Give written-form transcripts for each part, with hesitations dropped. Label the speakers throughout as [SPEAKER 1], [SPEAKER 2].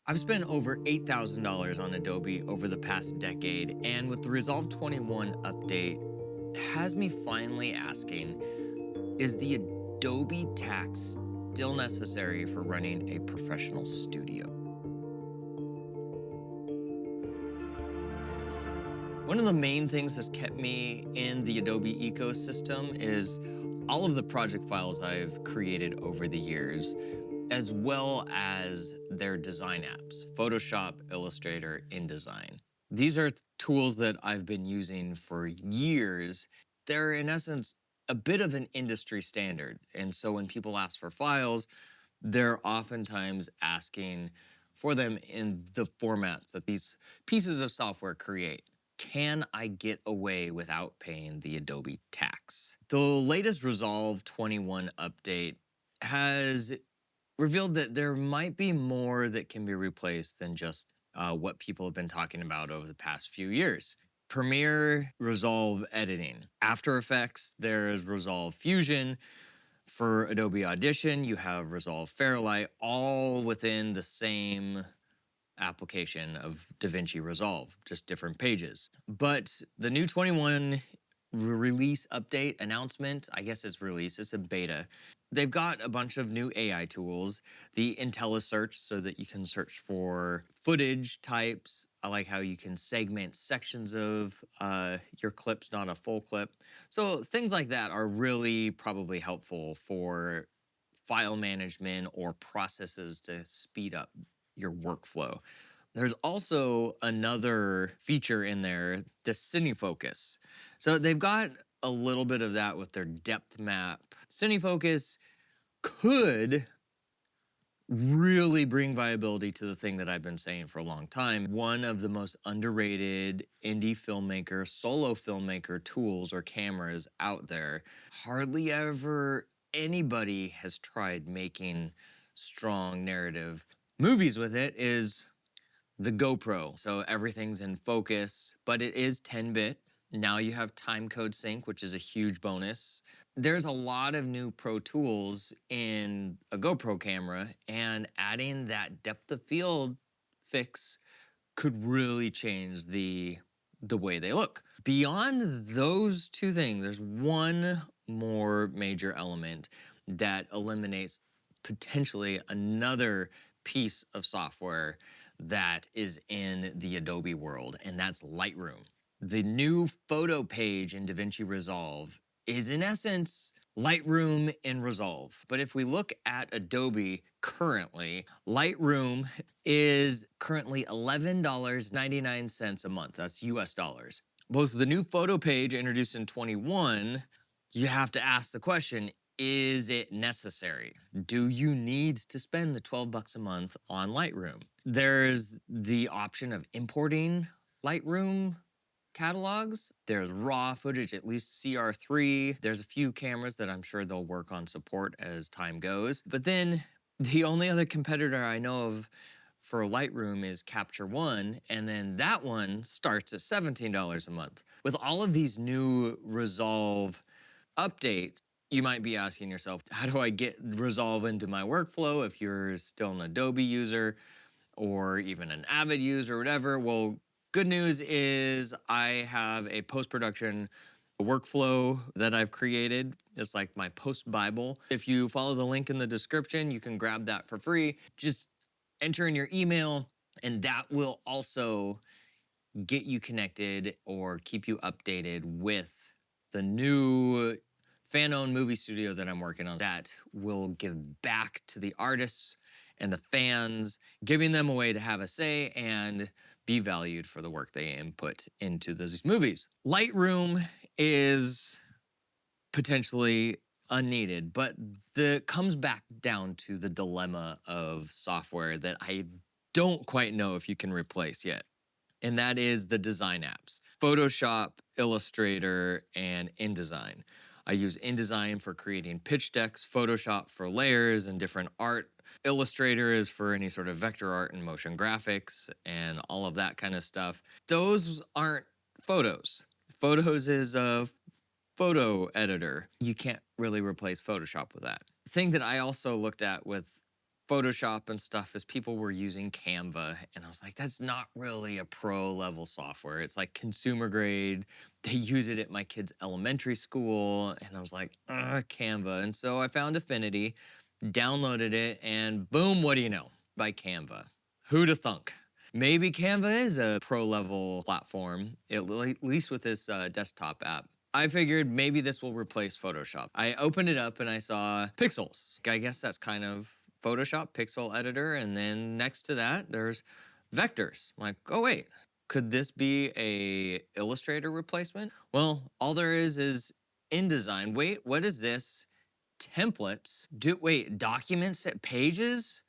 [SPEAKER 1] I've spent over $8,000 on Adobe over the past decade, and with the Resolve 21 update, has me finally asking, is the Adobe Tax still necessary for running a professional studio? One of the main things that's kept me in the Adobe ecosystem is all of the project files I've created over the years, as well as their design apps, Photoshop, Illustrator, InDesign. These are tools that I've been using for years. They're, in essence, a bit of an industry standard. And so when people ask for files, they're oftentimes asking for them in the formats that these pieces of software create. Can I get away without paying the Adobe tax? The latest Resolve 21 update has revealed that there might be more that can be replaced than just what people have been talking about over the past few years. Premiere, Resolve editing. After Effects, there's Resolve Fusion. For Adobe Audition, you have Resolve Fairlight, all within the same application of DaVinci Resolve, just different pages. But the new 21 release update announcement, I guess it's release, it's a beta. They've got a bunch of new AI tools, the IntelliSearch so that you can search for footage types. I like how you can segment sections of your clips, not a full clip. So things like that are really probably helpful for file management or processes to speed up your workflow. There's also another feature in there, the CineFocus. So they've got a little bit of that with their depth map. CineFocus could really bring viability to the thing that I've been saying for a long time. One of the most underrated indie filmmaker, solo filmmaker tools or cameras out there. Hardly ever anybody has tried making strong narrative movies with it is the GoPro. So everything's in focus, but it is 10-bit. Now you have time code sync, which is a huge bonus. There's a lot of new pro tools in a GoPro camera, and adding that depth of field fix could really change the way they look. Beyond those two things, there's one more major element that eliminates potentially another piece of software that is in the Adobe world, and that's Lightroom. The new photo page in DaVinci Resolve is in essence Lightroom in Resolve. But if we look at Adobe currently, Lightroom is currently $11.99 a month. That's US dollars. Both the new photo page introduced in 21, you have to ask the question, is it necessary? Do you need to spend the 12 bucks a month on Lightroom? There's the option of importing Lightroom catalogs. There's raw footage, at least CR3. There's a few cameras that I'm sure they'll work on support as time goes. But then the only other competitor I know of for Lightroom is Capture One, and then that one starts at $17 a month. With all of these new Resolve updates, you might be asking yourself, how do I get Resolve into my workflow if you're still an Adobe user or even an Avid user or whatever? Well, good news is I have a post-production workflow that I've created. It's like my post Bible. If you follow the link in the description, you can grab that for free. Just enter in your email, and that will also get you connected or keep you updated with the new fan-owned movie studio that I'm working on that will give back to the artists and the fans, giving them a way to have a say and be valued for the work they input into those movies. Lightroom is potentially unneeded, but the comes back down to the dilemma of software that I don't quite know if you can replace yet. And that is the design apps, Photoshop, Illustrator, and InDesign. I use InDesign for creating pitch decks, Photoshop for layers and different art. Illustrator is for any sort of vector art and motion graphics and all of that kind of stuff. Those aren't photos. Photos is a photo editor. You can't really replace Photoshop with that. The thing that I also looked at with Photoshop and stuff is people were using Canva. And I was like, that's not really a pro level software. It's like consumer grade. They use it at my kids' elementary school. And I was like, Canva. And so I found Affinity, downloaded it, and boom, what do you know? By Canva. Who'da thunk? Maybe Canva is a pro level platform, at least with this desktop app. I figured maybe this will replace Photoshop. I opened it up and I saw pixels. I guess that's kind of Photoshop pixel editor. And then next to that, there's vectors. I'm like, oh wait, could this be a Illustrator replacement? Well, all there is InDesign. Wait, what is this? Templates? Wait, documents, pages?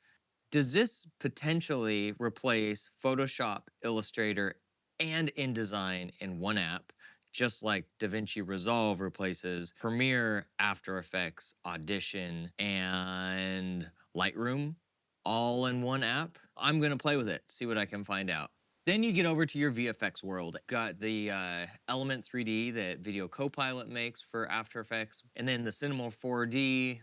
[SPEAKER 1] Does this potentially replace Photoshop, Illustrator, and InDesign in one app, just like DaVinci Resolve replaces Premiere, After Effects, Audition, and Lightroom all in one app? I'm gonna play with it, see what I can find out. Then you get over to your VFX world. Got the Element 3D that Video Copilot makes for After Effects, and then the Cinema 4D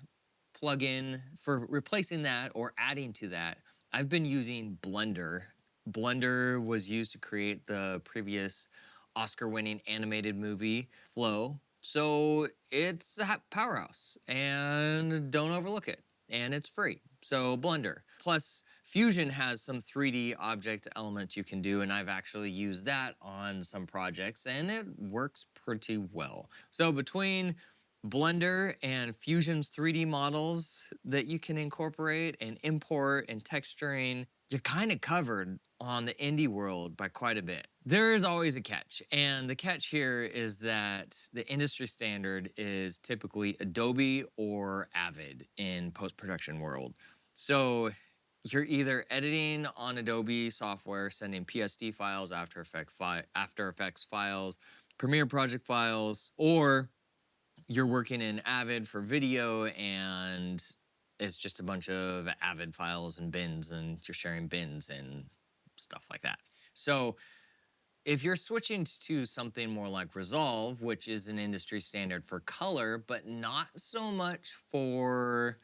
[SPEAKER 1] plugin for replacing that or adding to that. I've been using Blender. Blender was used to create the previous Oscar-winning animated movie Flow. So it's a powerhouse, and don't overlook it. And it's free. So Blender. Plus, Fusion has some 3D object elements you can do, and I've actually used that on some projects, and it works pretty well. So between Blender and Fusion's 3D models that you can incorporate and import and texturing, you're kind of covered on the indie world by quite a bit. There is always a catch, and the catch here is that the industry standard is typically Adobe or Avid in post-production world. So you're either editing on Adobe software, sending PSD files, After Effects files, Premiere project files, or you're working in Avid for video and it's just a bunch of Avid files and bins and you're sharing bins and stuff like that. So if you're switching to something more like Resolve, which is an industry standard for color, but not so much for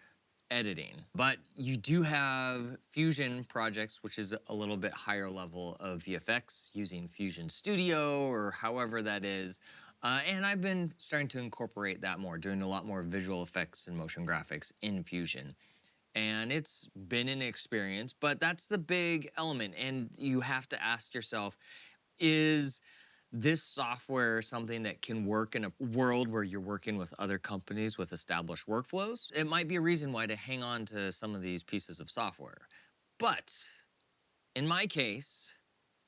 [SPEAKER 1] editing. But you do have Fusion projects, which is a little bit higher level of VFX using Fusion Studio or however that is. And I've been starting to incorporate that more, doing a lot more visual effects and motion graphics in Fusion. And it's been an experience, but that's the big element. And you have to ask yourself, is this software something that can work in a world where you're working with other companies with established workflows? It might be a reason why to hang on to some of these pieces of software. But in my case,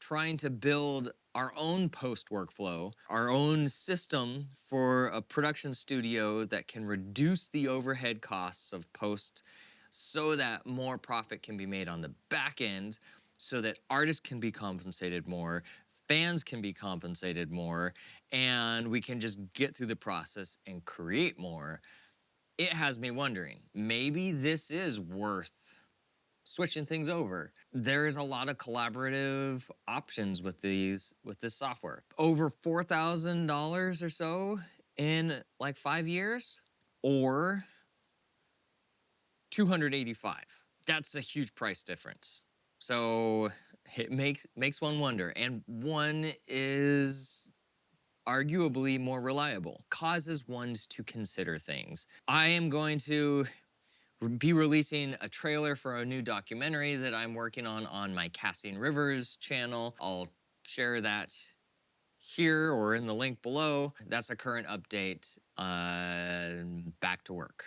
[SPEAKER 1] trying to build our own post workflow, our own system for a production studio that can reduce the overhead costs of post so that more profit can be made on the back end, so that artists can be compensated more, fans can be compensated more, and we can just get through the process and create more. It has me wondering, maybe this is worth switching things over. There's a lot of collaborative options with this software. Over $4,000 or so in like 5 years, or 285. That's a huge price difference. So it makes one wonder, and one is arguably more reliable, causes one to consider things. I am going to be releasing a trailer for a new documentary that I'm working on my Casting Rivers channel. I'll share that here or in the link below. That's a current update. Back to work.